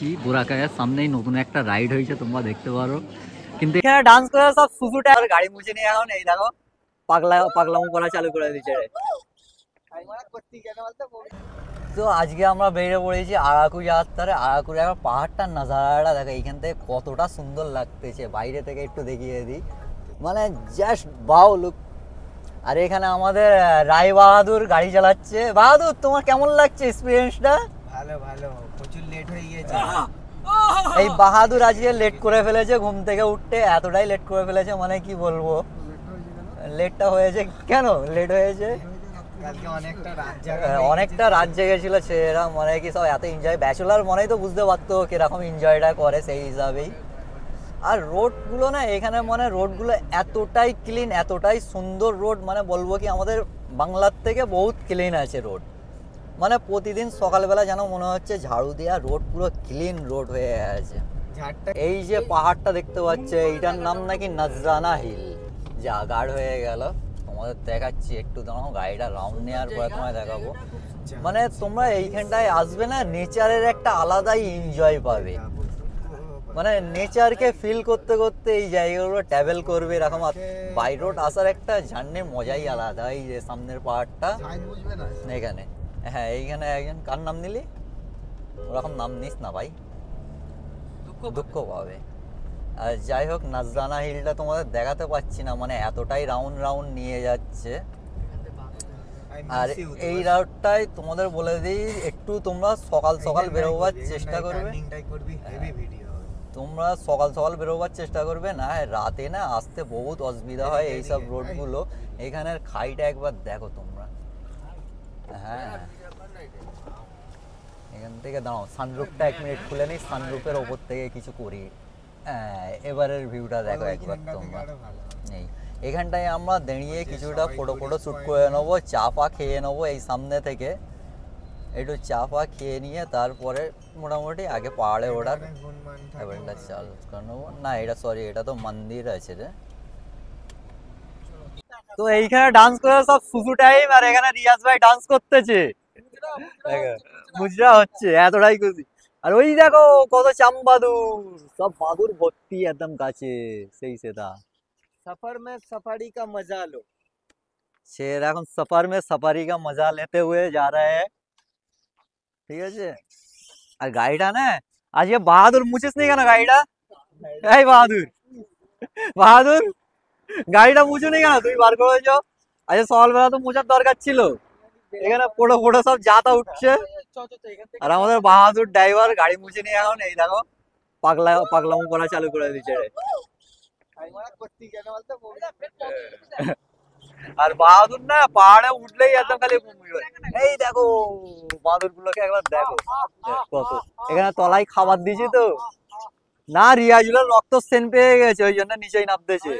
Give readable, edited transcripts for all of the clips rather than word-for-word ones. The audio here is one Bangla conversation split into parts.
কি বুরাকায়ের সামনেই নতুন একটা রাইড হয়েছে, তোমরা দেখতে পারো। কিন্তু এখানে ডান্স করে সব সুসুটা আর গাড়ি মুছে নিয়ে এখন এই দেখো পাগলামো করা চালু করে দিচ্ছে। তো আজকে আমরা বেরিয়ে পড়েছি আরাকু যাত্রারে। আরাকুর একবার পাহাড়টার নাজারাটা দেখো, এইখান থেকে কতটা সুন্দর লাগতেছে। বাইরে থেকে একটু দেখিয়ে দিই, মানে জাস্ট বাও লুক। আর এখানে আমাদের রায় বাহাদুর গাড়ি চালাচ্ছে। বাহাদুর, তোমার কেমন লাগছে এক্সপিরিয়েন্সটা? ভালো ভালো, প্রচুর লেট হয়ে গিয়েছে। এই বাহাদুর আজকে লেট করে ফেলেছে, ঘুম থেকে উঠতে এতটাই লেট করে ফেলেছে, মানে কি বলবো। লেটটা হয়েছে কেন লেট হয়েছে? কালকে অনেকটা রাত জেগেছিল সেরা, মানে কি সব এত এনজয়, ব্যাচেলার মনেই তো বুঝতে পারতো কিরকম এনজয়টা করে, সেই হিসাবেই। আর রোডগুলো না এখানে, মানে রোডগুলো এতটাই ক্লিন, এতটাই সুন্দর রোড, মানে বলবো কি আমাদের বাংলার থেকে বহুত ক্লিন আছে রোড। মানে প্রতিদিন সকালবেলা যেন মনে হচ্ছে ঝাড়ু দেওয়া রোড, পুরো ক্লিন রোড হয়ে আছে। এই যে পাহাড়টা দেখতে পাচ্ছে, এইটার নাম নাকি নজরানা হিল। যা গার্ড হয়ে গেল, তোমাদের দেখাচ্ছি একটু, দাঁড়াও গাড়িটা রাউন্ড নেওয়ার পরে তোমায় দেখাবো। মানে তোমরা এইখানটায় আসবে না, নেচারের একটা আলাদাই এনজয় পাবে। মানে নেচারকে ফিল করতে করতে এই জায়গাগুলো ট্রাভেল করবে এরকম। বাই রোড আসার একটা জার্নির মজাই আলাদা। এই যে সামনের পাহাড়টা এখানে, হ্যাঁ এইখানে একজন, কার নাম নিলি? ওরকম নাম নিস না ভাই, দুঃখ পাবে। আর যাই হোক, নাজরানা হিলটা তোমাদের দেখাতে পাচ্ছি না, মানে এতটাই রাউন্ড রাউন্ড নিয়ে যাচ্ছে। আর এই রাউটটাই তোমাদের বলে দিই, একটু তোমরা সকাল সকাল বেরোবার চেষ্টা করবে। তোমরা সকাল সকাল বেরোবার চেষ্টা করবে, না রাতে না আসতে বহুত অসুবিধা হয় এইসব রোডগুলো। এখানের খাইটা একবার দেখো তোমরা। হ্যাঁ, এখান থেকে দাঁড়াও, সানরুফটা 1 মিনিট খুলে নিই, সানরুফের ওপর থেকে কিছু করি। হ্যাঁ, এবারের ভিউটা দেখো একবার তোমরা। এই এখানটায় আমরা দাঁড়িয়ে কিছুটা ফটো শ্যুট করে নেবো, চা ফা খেয়ে নেবো এই সামনে থেকে। একটু চা ফা খেয়ে নিয়ে তারপরে মোটামুটি আগে পাহাড়ে ওঠার এবারটা চালু করে নেবো। না এটা সরি, এটা তো মন্দির আছে রে। তো এইখানে ডান্স করে সব সুসু টাইম, আর এখানে রিয়াজ ভাই ডান্স করতেছে, বুঝরা হচ্ছে, এতটাই খুশি। আর ওই দেখো কত চাম্বাদুর, সব বাদুর ভর্তি একদম কাছে, সেই সেটা। सफर में सफारी का मजा लो। शेर এখন सफर में सफारी का मजा लेते हुए जा रहे हैं, ঠিক আছে। আর গাড়িটা না আজকে বাহাদুর মুছিস নি কেন গাড়িটা? এই বাহাদুর, বাহাদুর গাড়িটা মুছো নি কেন? তুই বার করেছো আজকে সকালবেলা, তো মুছার দরকার ছিল। এখানে ফটো ফটো সব যাতা উঠছে, আর আমাদের বাহাদুর ড্রাইভার গাড়ি মুছে নিয়ে এখন এই দেখো পাগলামো করা চালু করে দিচ্ছে। আর বাহাদুর না পাহাড়ে উঠলেই একদম খালি এই দেখো বাহাদুর গুলোকে একবার দেখো কত। এখানে তলায় খাবার দিয়েছি তো, না রিয়াজুলের রক্ত সেন পেয়ে গেছে, ওই জন্য নিচেই নামতেছে।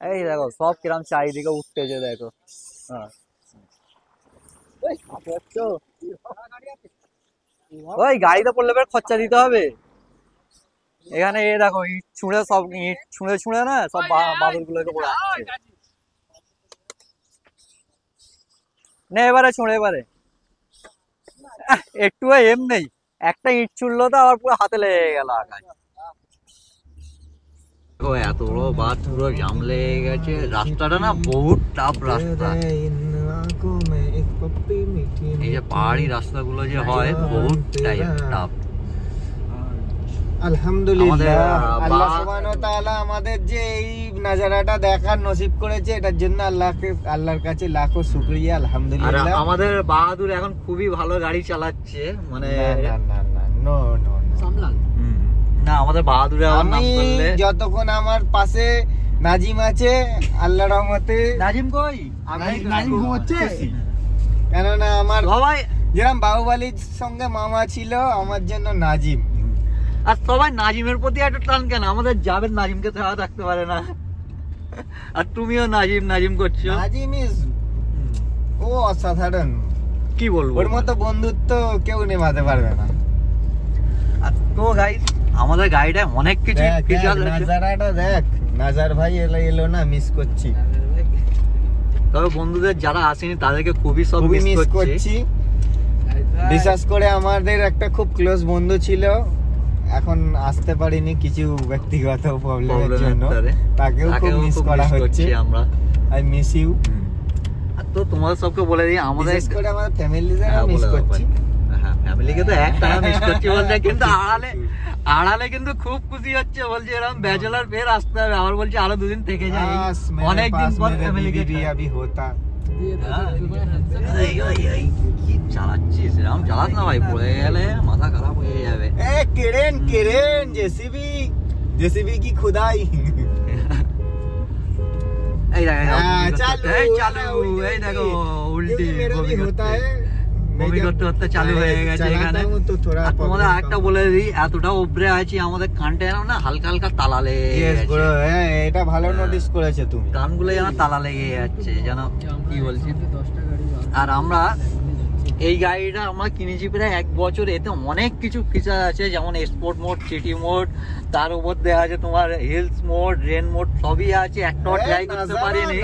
এই দেখো সব কিরম চারিদিকে উঠতেছে দেখো। হ্যাঁ, ওই গাড়িতে পড়লে বের খরচা দিতে হবে। এখানে এ দেখো ইট ছুঁড়ে, সব ইট ছুঁড়ে ছুঁড়ে না সব বাদুর গুলোকে পড়ে আসছে। নে এবারে ছুঁড়ে, এবারে একটু এম নেই, একটা ইট ছুড়লো তো আবার পুরো হাতে লেগে গেল আকাশ। এত বড় বাদ, পুরো জাম লেগে গেছে। রাস্তাটা না বহুত টাফ রাস্তা, এই যে পাহাড়ি রাস্তাগুলো যে হয় বহুত টাফ। আলহামদুলিল্লাহ, আল্লাহ সুবহানাহু ওয়া তাআলা আমাদের যে এই নজারাটা দেখার নসিব করেছে, এটার জন্য আল্লাহর কাছে লাখো শুকরিয়া। আলহামদুলিল্লাহ। আর আমাদের বাহাদুর এখন খুবই ভালো গাড়ি চালাচ্ছে, মানে না আমাদের বাহাদুর আমি যতক্ষণ আমার পাশে নাজিম আছে, আল্লাহর রহমতে। নাজিম কই? নাজিম ঘুমোচ্ছে, কেননা আমার সবাই যেরকম বাহুবলীর সঙ্গে মামা ছিল, আমার জন্য নাজিম। আর সবাই নাজিমের প্রতি একটা টান কেন? আমাদের জাবেদ নাজিমকে ছাড়া থাকতে পারে না, আর তুমিও নাজিম নাজিম করছো। নাজিম ইজ ও অসাধারণ, কি বলবো, ওর মতো বন্ধুত্ব কেউ নেভাতে পারবে না। আর তো গাইস আমাদের গাড়িটায় অনেক কিছু নাজারাটা দেখ, নাজার ভাই এলো না, মিস করছি। তবে বন্ধুদের যারা আসেনি তাদেরকে খুবই মিস করছি। বিশেষ করে আমাদের একটা খুব ক্লোজ বন্ধু ছিল, এখন আসতে পারিনি কিছু ব্যক্তিগত প্রবলেমের জন্য, তাকেও খুব মিস করা হচ্ছে। আমরা আই মিস ইউ। আর তো তোমাদের সবকে বলে দিই, আমাদের বিশেষ করে আমাদের ফ্যামিলিদের মিস করছি। হ্যাঁ, ফ্যামিলিকে তো একটা মিস করছি বলছে, কিন্তু আড়ালে কিন্তু খুব খুশি হচ্ছে, বলছে এরকম ব্যাচেলার ফের আসতে হবে, আবার বলছে আরো 2 দিন থেকে যাই, অনেকদিন পর ফ্যামিলিকে হতা। কি চালাচ্ছিস, এরকম চালাস না ভাই, পড়ে গেলে মাথা খারাপ হয়ে যাবে। কেরেন জেসিবি কি খুদাই। এই দেখো চালু, এই দেখো উল্টি হতা है, বমি করতে করতে চালু হয়ে গেছে এখানে। আর তোমাদের আরেকটা বলে দিই, এতটা উপরে আছি আমাদের কানটা না হালকা হালকা তালা লেগে গেছে। এটা ভালো নোটিস করেছো তুমি, কানগুলো যেন তালা লেগে যাচ্ছে, যেন কি বলছি। আর আমরা এই গাড়িটা আমরা কিনেছি প্রায় 1 বছর, এতে অনেক কিছু ফিচার আছে, যেমন স্পোর্ট মোড, সিটি মোড, তার উপর দেওয়া আছে তোমার হিলস মোড, রেন মোড, সবই আছে। একটাও ট্রাই করতে পারিনি,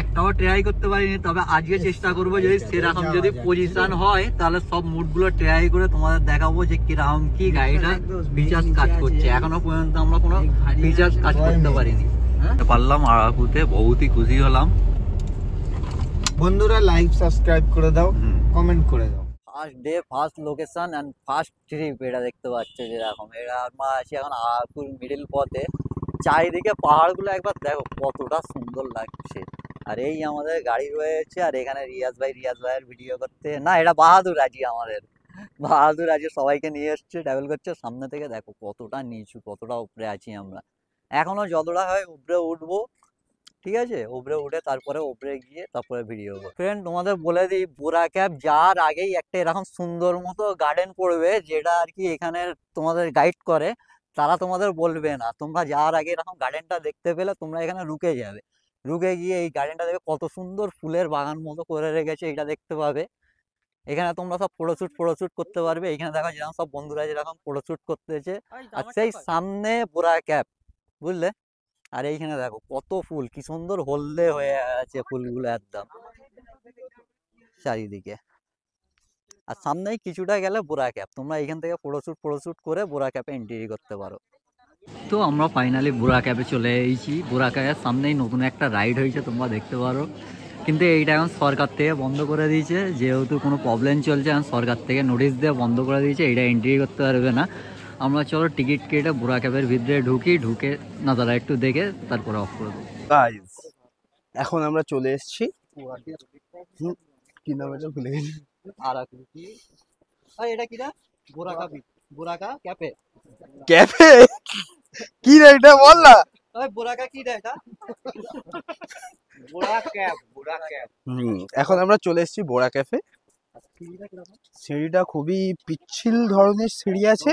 একটাও ট্রাই করতে পারিনি, তবে আজকে চেষ্টা করবো, যদি সেরকম যদি পজিশন হয় তাহলে সব মোড গুলো ট্রাই করে তোমাদের দেখাবো যে কিরকম কি গাড়িটা ফিচার্স কাজ করছে। এখনো পর্যন্ত আমরা কোনো ফিচার্স কাজ করতে পারিনি। পারলাম আরাকুতে, বহুতই খুশি হলাম। বন্ধুরা লাইক সাবস্ক্রাইব করে দাও, কমেন্ট করে দাও। First day, first location and first trip, এটা দেখতে পাচ্ছ যেরকম। এটা আমরা আছি এখন আরাকুর মিডিল পথে, চারিদিকে পাহাড়গুলো একবার দেখো কতটা সুন্দর লাগছে। আর এই আমাদের গাড়ি রয়েছে, আর এখানে রিয়াজ ভাইয়ের ভিডিও করতে, না এটা বাহাদুর আজি সবাইকে নিয়ে এসছে, ট্রাভেল করছে। সামনে থেকে দেখো কতটা নিচু, কতটা উপরে আছি আমরা। এখনো যতটা হয় উপরে উঠবো, ঠিক আছে, উপরে উঠে তারপরে উপরে গিয়ে তারপরে ভিডিও করবো। ফ্রেন্ড তোমাদের বলে দিই, বুড়া ক্যাব যাওয়ার আগেই একটা এরকম সুন্দর মতো গার্ডেন পড়বে, যেটা আর কি এখানে তোমাদের গাইড করে, তারা তোমাদের বলবে না। তোমরা যাওয়ার আগে এরকম গার্ডেনটা দেখতে পেলে তোমরা এখানে রুকে যাবে, রুকে গিয়ে এই গার্ডেনটা দেখে কত সুন্দর ফুলের বাগান মতো করে রেখেছে, এটা দেখতে পাবে। এখানে তোমরা সব ফটোশুট করতে পারবে। এখানে দেখো যেরকম সব বন্ধুরা যেরকম ফটোশুট করতেছে, আর সেই সামনে বুড়া ক্যাব, বুঝলে। আর এইখানে দেখো কত ফুল, কি সুন্দর হলদে হয়ে আছে ফুলগুলো একদম চারিদিকে। আর সামনেই কিছুটা গেলে বুড়া ক্যাপ, তোমরা এখান থেকে ফটোশুট করে বুড়া ক্যাপে এন্ট্রি করতে পারো। তো আমরা ফাইনালি বুড়া ক্যাপে চলে এসেছি। বুড়া ক্যাপের সামনেই নতুন একটা রাইড হয়েছে, তোমরা দেখতে পারো, কিন্তু এইটা এখন সরকার থেকে বন্ধ করে দিয়েছে, যেহেতু কোনো প্রবলেম চলছে, এখন সরকার থেকে নোটিশ দিয়ে বন্ধ করে দিয়েছে, এইটা এন্ট্রি করতে পারবে না। আমরা চলো টিকিট কেটে বুড়া ক্যাবের ভিতরে ঢুকে নাজারা একটু দেখে তারপরে অফ করে দেবো। গাইস এখন আমরা চলে এসেছি, কি নাম এটা ভুলে গেছি। এটা কিরা বুড়াকা ক্যাফে, ক্যাফে কি রে এটা বল না। বুড়াকা কি রে এটা? এখন আমরা চলে এসেছি বোরা ক্যাফে। সিঁড়িটা খুবই পিচ্ছিল ধরনের সিঁড়ি আছে,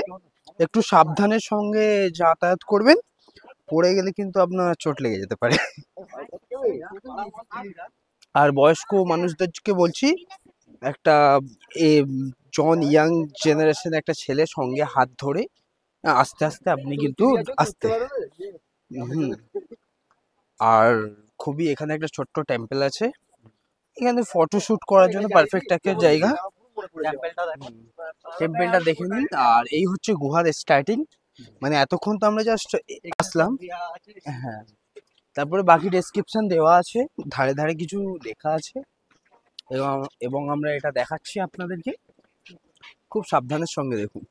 একটু সাবধানের সঙ্গে যাতায়াত করবেন, পড়ে গেলে কিন্তু আপনার চোট লেগে যেতে পারে। আর বয়স্ক মানুষদেরকে বলছি, একটা ইয়াং জেনারেশন একটা ছেলে সঙ্গে হাত ধরে আস্তে আস্তে আপনি কিন্তু আর খুবই এখানে একটা ছোট্ট টেম্পল আছে, এখানে ফটোশুট করার জন্য পারফেক্ট একটা জায়গা। টেম্পলটা দেখে নিন। আর এই হচ্ছে গুহার স্টার্টিং, মানে এতক্ষণ তো আমরা জাস্ট আসলাম। হ্যাঁ, তারপরে বাকি ডেসক্রিপশন দেওয়া আছে, ধারে ধারে কিছু লেখা আছে, এবং আমরা এটা দেখাচ্ছি আপনাদেরকে, খুব সাবধানের সঙ্গে দেখুন।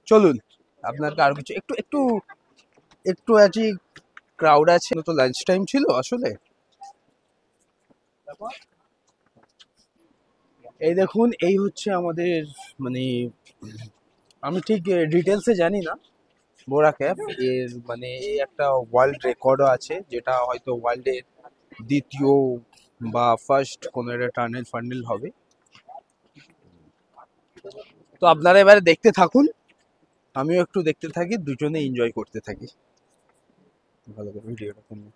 চলুন, আপনার আর কিছু একটু আজকে ক্রাউড আছে, তো লাঞ্চ টাইম ছিল আসলে। এই দেখুন, এই হচ্ছে আমাদের, মানে আমি ঠিক ডিটেলসে জানি না বোরা ক্যাফ এর, মানে এই একটা ওয়ার্ল্ড রেকর্ডও আছে, যেটা হয়তো ওয়ার্ল্ডের দ্বিতীয় বা ফার্স্ট কোনো একটা টানেল হবে। তো আপনারা এবারে দেখতে থাকুন, আমিও একটু দেখতে থাকি, দুজনে এনজয় করতে থাকি। ভালো করে ভিডিওটা করুন।